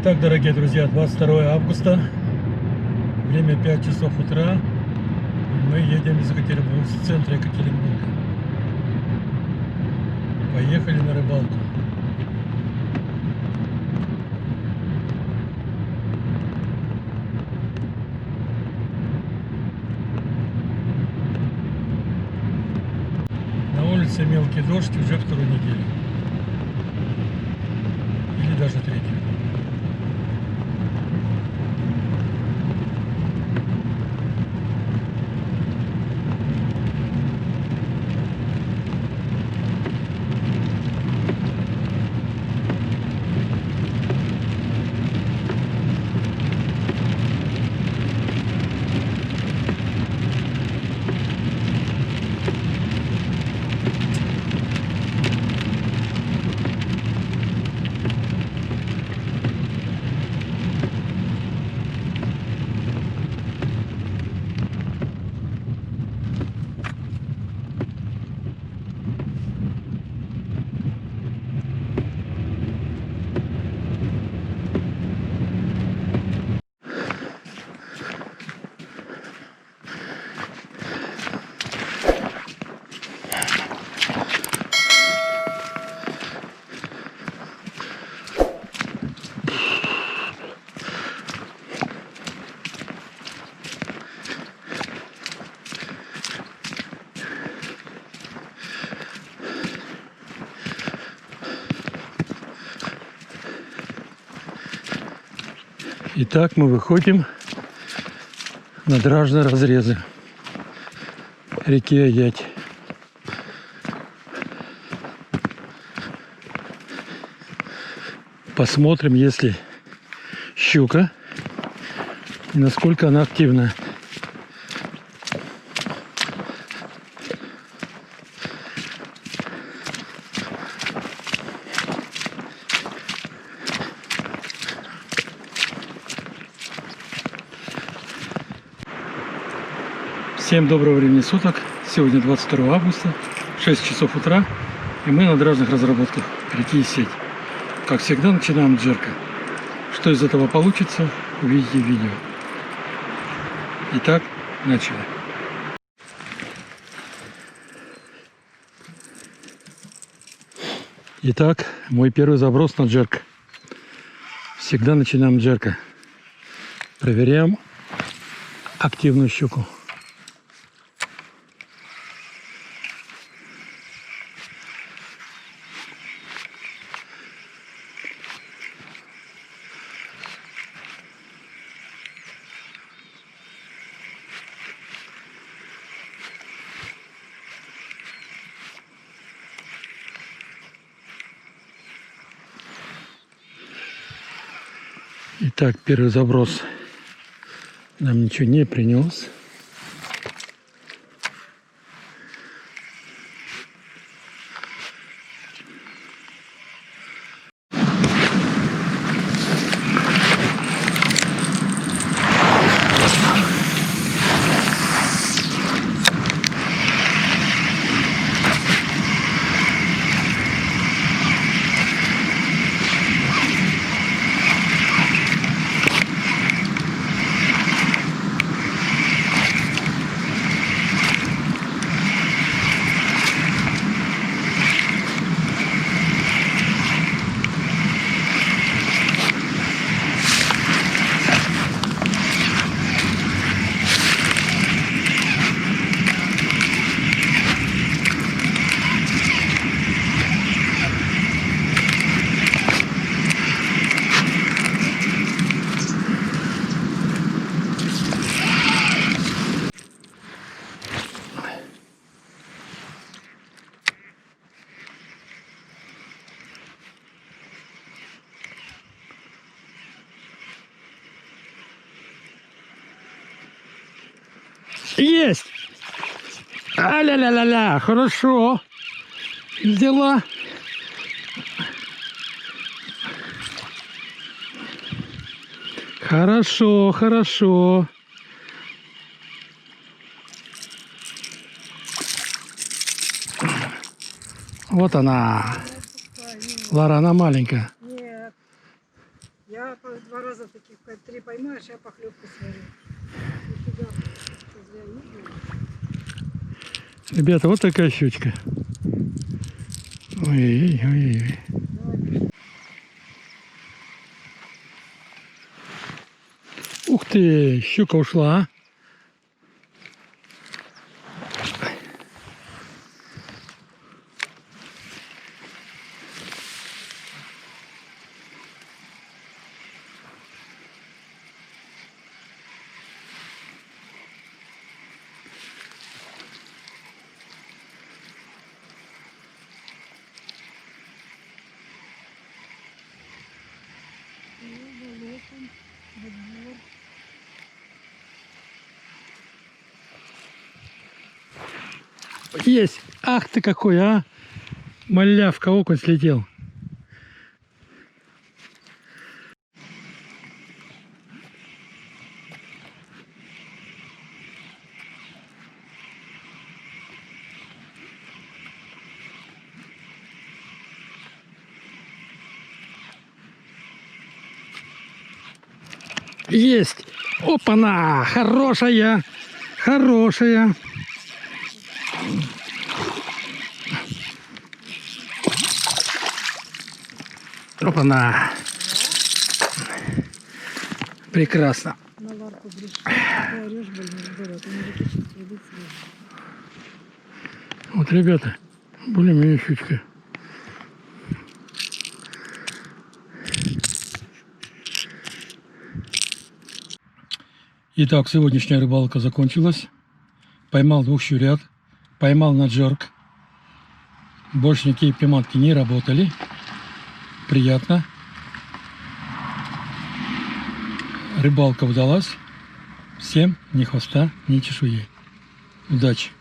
Итак, дорогие друзья, 22 августа, время 5 часов утра, мы едем из Екатеринбурга, с центра Екатеринбурга. Поехали на рыбалку. На улице мелкий дождь уже вторую неделю. Или даже третью. Итак, мы выходим на дражные разрезы реки Аять. Посмотрим, если щука и насколько она активна. Всем доброго времени суток. Сегодня 22 августа, 6 часов утра, и мы на дражных разработках реки Исеть. Как всегда, начинаем с джерка. Что из этого получится, увидите в видео. Итак, начали. Итак, мой первый заброс на джерк. Всегда начинаем с джерка. Проверяем активную щуку. Итак, первый заброс нам ничего не принес. Есть! А-ля-ля-ля-ля! Хорошо! Взяла! Хорошо, хорошо! Вот она! Лара, она маленькая. Нет, я я 2 раза таких 3 поймаешь, я похлебку сварю. Нифига, что зря ездила. Ребята, вот такая щучка. Ой-ой-ой. Ух ты, щука ушла, а? Есть! Ах ты какой, а! Малявка, окунь слетел. Есть! Опа-на! Хорошая! Хорошая! Опа-на! Прекрасно! На варку грешишь, ты орешь, блин, здорово, ты не выключишь, рыбить сразу. Вот, ребята, более-менее щучка. Итак, сегодняшняя рыбалка закончилась. Поймал 2 щурят, поймал на джерк. Больше никакие приманки не работали. Приятно. Рыбалка удалась. Всем ни хвоста, ни чешуи. Удачи!